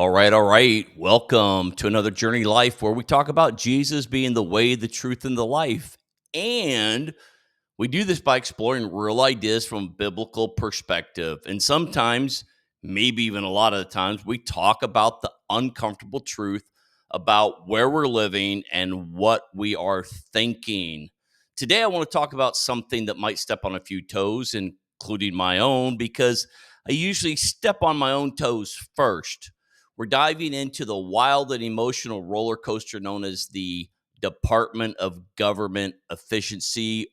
All right. Welcome to another Journey Life where we talk about Jesus being the way, the truth, and the life. And we do this by exploring real ideas from a biblical perspective. And sometimes, maybe even a lot of the times, we talk about the uncomfortable truth about where we're living and what we are thinking. Today, I want to talk about something that might step on a few toes, including my own, because I usually step on my own toes first. We're diving into the wild and emotional roller coaster known as the Department of Government Efficiency,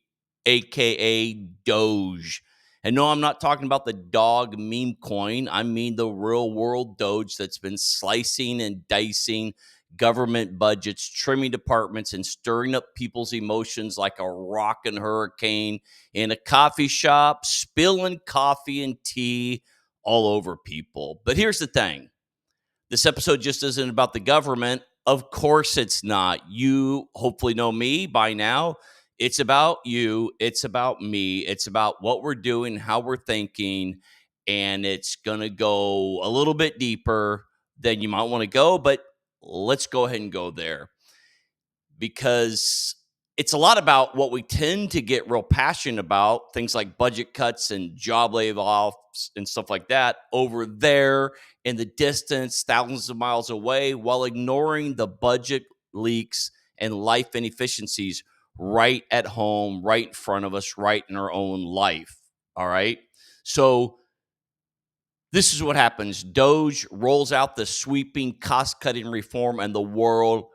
aka DOGE. And no, I'm not talking about the dog meme coin. I mean the real world DOGE that's been slicing and dicing government budgets, trimming departments, and stirring up people's emotions like a rockin' hurricane in a coffee shop, spilling coffee and tea all over people. But here's the thing. This episode just isn't about the government. Of course, it's not. You hopefully know me by now. It's about you. It's about me. It's about what we're doing, how we're thinking. And it's going to go a little bit deeper than you might want to go. But let's go ahead and go there because it's a lot about what we tend to get real passionate about, things like budget cuts and job layoffs and stuff like that over there in the distance, thousands of miles away, while ignoring the budget leaks and life inefficiencies right at home, right in front of us, right in our own life. All right. So this is what happens. DOGE rolls out the sweeping cost-cutting reform, and the world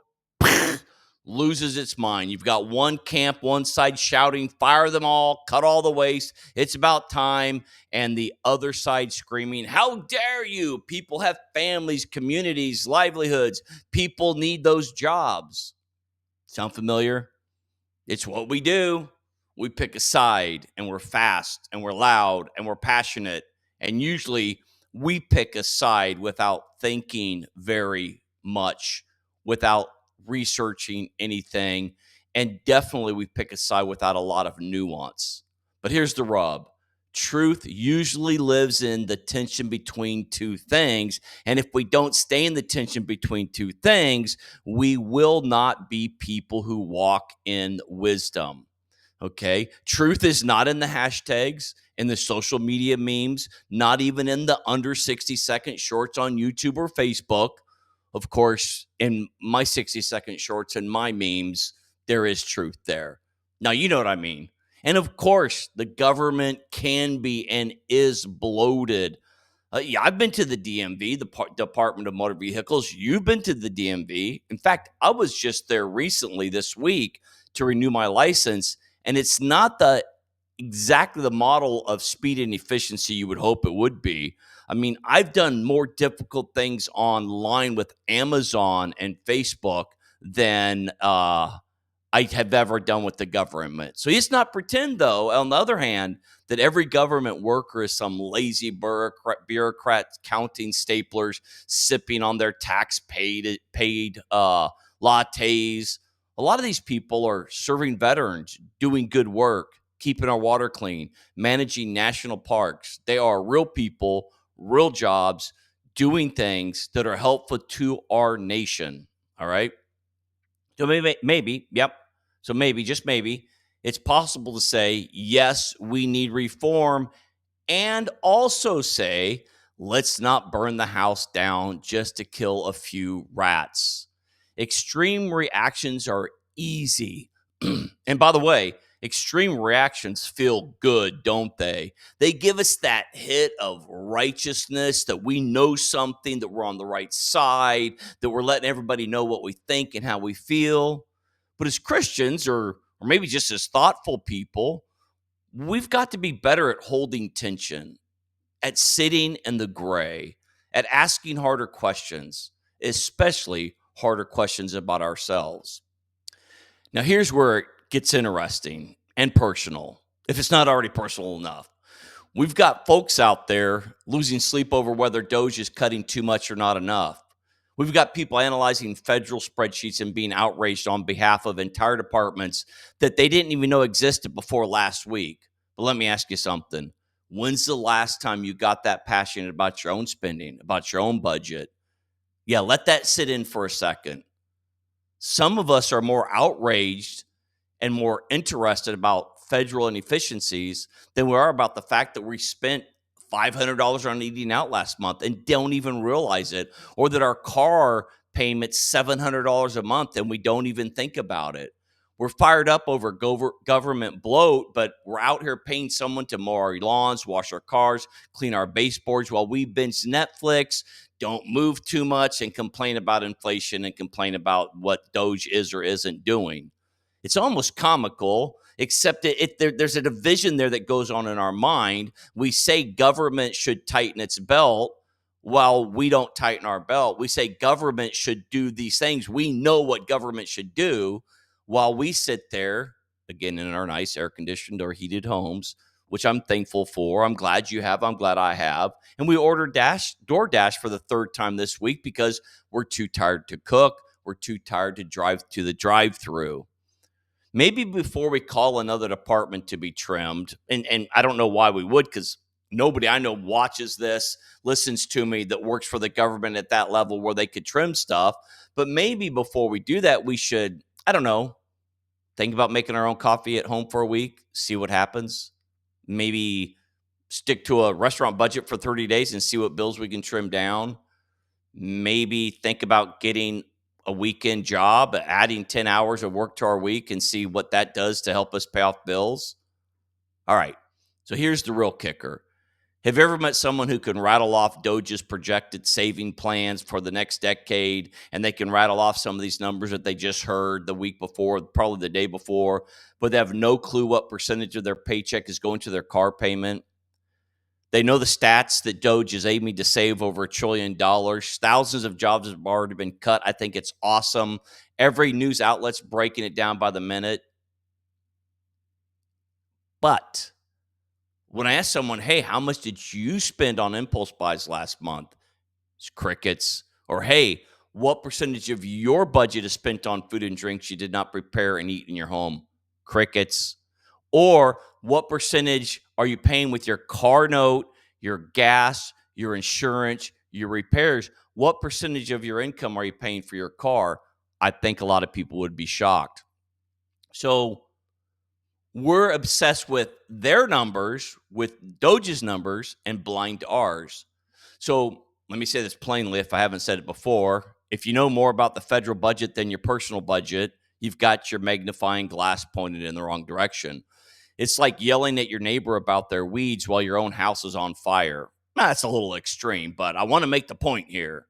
loses its mind. You've got one camp, one side shouting, fire them all, cut all the waste, it's about time, and the other side screaming, how dare you? People have families, communities, livelihoods. People need those jobs. Sound familiar? It's what we do. We pick a side, and we're fast, and we're loud, and we're passionate. And usually we pick a side without thinking very much, without researching anything. And definitely we pick a side without a lot of nuance. But here's the rub. Truth usually lives in the tension between two things. And if we don't stay in the tension between two things, we will not be people who walk in wisdom. Okay. Truth is not in the hashtags, in the social media memes, not even in the under 60-second shorts on YouTube or Facebook. Of course, in my 60-second shorts and my memes, there is truth there. Now, you know what I mean. And of course, the government can be and is bloated. Yeah, I've been to the DMV, the Department of Motor Vehicles. You've been to the DMV. In fact, I was just there recently this week to renew my license, and it's not exactly the model of speed and efficiency you would hope it would be. I mean, I've done more difficult things online with Amazon and Facebook than I have ever done with the government. So let's not pretend, though, on the other hand, that every government worker is some lazy bureaucrat counting staplers, sipping on their tax paid lattes. A lot of these people are serving veterans, doing good work, keeping our water clean, managing national parks. They are real people, real jobs, doing things that are helpful to our nation. All right. So yep. So maybe, just maybe, it's possible to say, yes, we need reform, and also say, let's not burn the house down just to kill a few rats. Extreme reactions are easy. And by the way, extreme reactions feel good, don't they? They give us that hit of righteousness that we know something, that we're on the right side, that we're letting everybody know what we think and how we feel. But as Christians, or maybe just as thoughtful people, we've got to be better at holding tension, at sitting in the gray, at asking harder questions, especially harder questions about ourselves. Now, here's where it gets interesting and personal, if it's not already personal enough. We've got folks out there losing sleep over whether DOGE is cutting too much or not enough. We've got people analyzing federal spreadsheets and being outraged on behalf of entire departments that they didn't even know existed before last week. But let me ask you something. When's the last time you got that passionate about your own spending, about your own budget? Yeah, let that sit in for a second. Some of us are more outraged and more interested about federal inefficiencies than we are about the fact that we spent $500 on eating out last month and don't even realize it, or that our car payment's $700 a month and we don't even think about it. We're fired up over government bloat, but we're out here paying someone to mow our lawns, wash our cars, clean our baseboards while we binge Netflix, don't move too much, and complain about inflation and complain about what DOGE is or isn't doing. It's almost comical, except there's a division there that goes on in our mind. We say government should tighten its belt while we don't tighten our belt. We say government should do these things. We know what government should do while we sit there, again, in our nice air conditioned or heated homes, which I'm thankful for. I'm glad you have. I'm glad I have. And we ordered DoorDash for the third time this week because we're too tired to cook. We're too tired to drive to the drive-through. Maybe before we call another department to be trimmed, and I don't know why we would, because nobody I know watches this, listens to me, that works for the government at that level where they could trim stuff. But maybe before we do that, we should, I don't know, think about making our own coffee at home for a week, see what happens. Maybe stick to a restaurant budget for 30 days and see what bills we can trim down. Maybe think about getting a weekend job, adding 10 hours of work to our week and see what that does to help us pay off bills. All right. So here's the real kicker. Have you ever met someone who can rattle off DOGE's projected saving plans for the next decade, and they can rattle off some of these numbers that they just heard the week before, probably the day before, but they have no clue what percentage of their paycheck is going to their car payment? They know the stats that DOGE is aiming to save over $1 trillion. Thousands of jobs have already been cut. I think it's awesome. Every news outlet's breaking it down by the minute. But when I ask someone, hey, how much did you spend on impulse buys last month? It's crickets. Or, hey, what percentage of your budget is spent on food and drinks you did not prepare and eat in your home? Crickets. Or what percentage are you paying with your car note, your gas, your insurance, your repairs? What percentage of your income are you paying for your car? I think a lot of people would be shocked. So we're obsessed with their numbers, with DOGE's numbers, and blind to ours. So let me say this plainly if I haven't said it before. If you know more about the federal budget than your personal budget, you've got your magnifying glass pointed in the wrong direction. It's like yelling at your neighbor about their weeds while your own house is on fire. That's a little extreme, but I want to make the point here.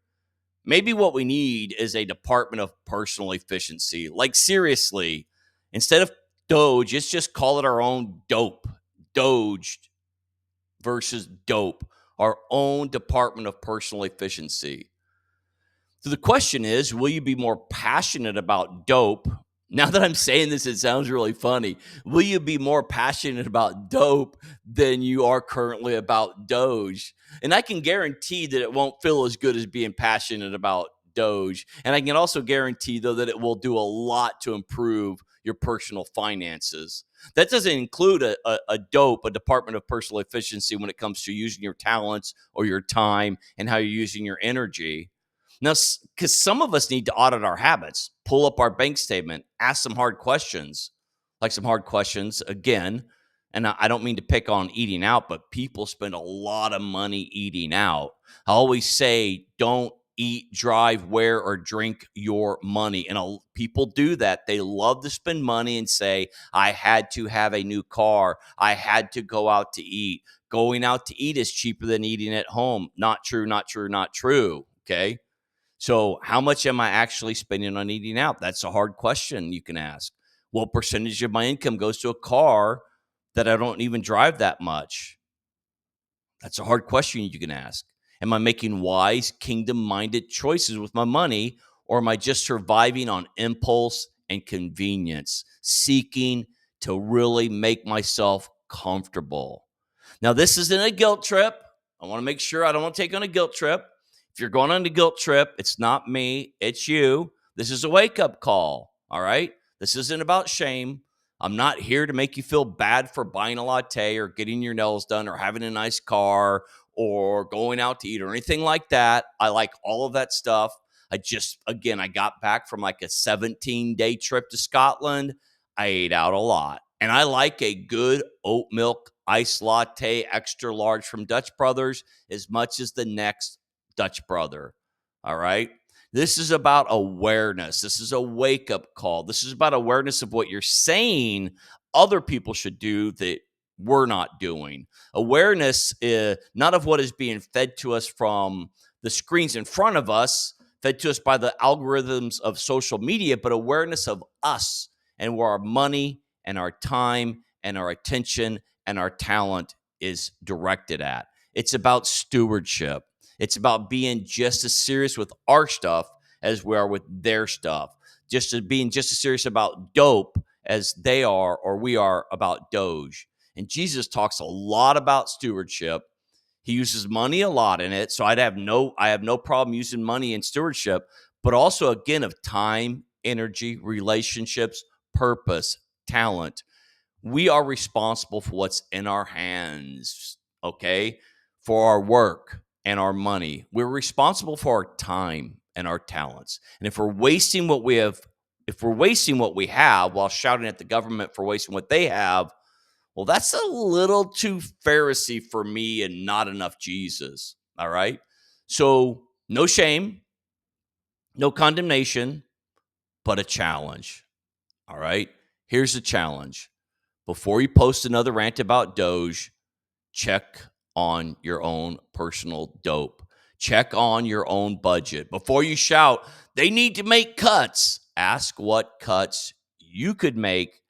Maybe what we need is a department of personal efficiency. Like, seriously, instead of DOGE, let's just call it our own dope. DOGE versus dope, our own department of personal efficiency. So the question is, will you be more passionate about dope? Now that I'm saying this, it sounds really funny. Will you be more passionate about dope than you are currently about Doge? And I can guarantee that it won't feel as good as being passionate about Doge. And I can also guarantee, though, that it will do a lot to improve your personal finances. That doesn't include a dope, a department of personal efficiency, when it comes to using your talents or your time and how you're using your energy. Now, because some of us need to audit our habits, pull up our bank statement, ask some hard questions, like some hard questions again. And I don't mean to pick on eating out, but people spend a lot of money eating out. I always say, don't eat, drive, wear, or drink your money. And people do that. They love to spend money and say, I had to have a new car. I had to go out to eat. Going out to eat is cheaper than eating at home. Not true, not true, not true. Okay. So, how much am I actually spending on eating out? That's a hard question you can ask. What percentage of my income goes to a car that I don't even drive that much? That's a hard question you can ask. Am I making wise, kingdom minded choices with my money, or am I just surviving on impulse and convenience, seeking to really make myself comfortable? Now, this isn't a guilt trip. I want to make sure I don't want to take on a guilt trip. If you're going on a guilt trip, it's not me, it's you. This is a wake up call. All right. This isn't about shame. I'm not here to make you feel bad for buying a latte or getting your nails done or having a nice car or going out to eat or anything like that. I like all of that stuff. I got back from like a 17-day trip to Scotland. I ate out a lot. And I like a good oat milk iced latte, extra large from Dutch Brothers, as much as the next Dutch brother. All right. This is about awareness. This is a wake up call. This is about awareness of what you're saying other people should do that we're not doing. Awareness, not of what is being fed to us from the screens in front of us, fed to us by the algorithms of social media, but awareness of us and where our money and our time and our attention and our talent is directed at. It's about stewardship. It's about being just as serious with our stuff as we are with their stuff. Being just as serious about dope as they are or we are about DOGE. And Jesus talks a lot about stewardship. He uses money a lot in it, so I have no problem using money in stewardship, but also again of time, energy, relationships, purpose, talent. We are responsible for what's in our hands, okay? For our work and our money. We're responsible for our time and our talents. And if we're wasting what we have while shouting at the government for wasting what they have, well, that's a little too Pharisee for me and not enough Jesus. All right. So, no shame, no condemnation, but a challenge. All right. Here's the challenge. Before you post another rant about Doge, check on your own personal dope. Check on your own budget. Before you shout, they need to make cuts, ask what cuts you could make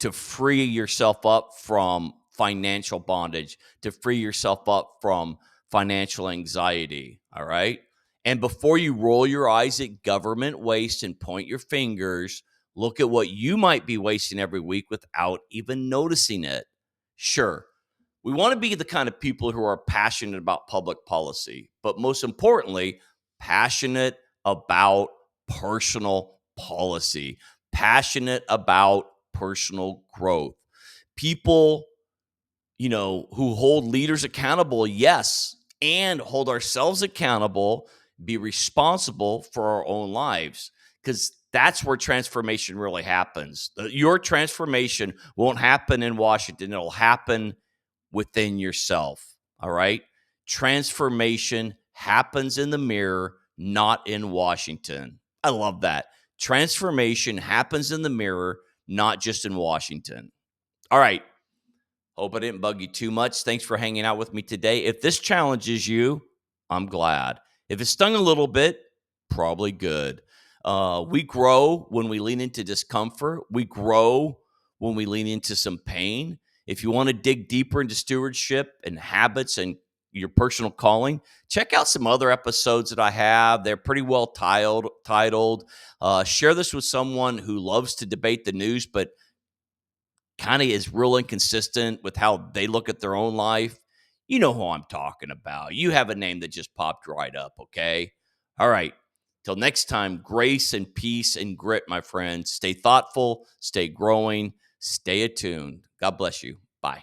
to free yourself up from financial bondage, to free yourself up from financial anxiety. All right. And before you roll your eyes at government waste and point your fingers, look at what you might be wasting every week without even noticing it. Sure, we want to be the kind of people who are passionate about public policy, but most importantly, passionate about personal policy, passionate about personal growth. People, who hold leaders accountable, yes, and hold ourselves accountable, be responsible for our own lives, because that's where transformation really happens. Your transformation won't happen in Washington, it'll happen within yourself. All right. Transformation happens in the mirror, not in Washington. I love that. Transformation happens in the mirror, not just in Washington. All right. Hope I didn't bug you too much. Thanks for hanging out with me today. If this challenges you, I'm glad. If it stung a little bit, probably good. We grow when we lean into discomfort. We grow when we lean into some pain. If you want to dig deeper into stewardship and habits and your personal calling, check out some other episodes that I have. They're pretty well titled. Share this with someone who loves to debate the news, but kind of is real inconsistent with how they look at their own life. You know who I'm talking about. You have a name that just popped right up, okay? All right. Till next time, grace and peace and grit, my friends. Stay thoughtful, stay growing, stay attuned. God bless you. Bye.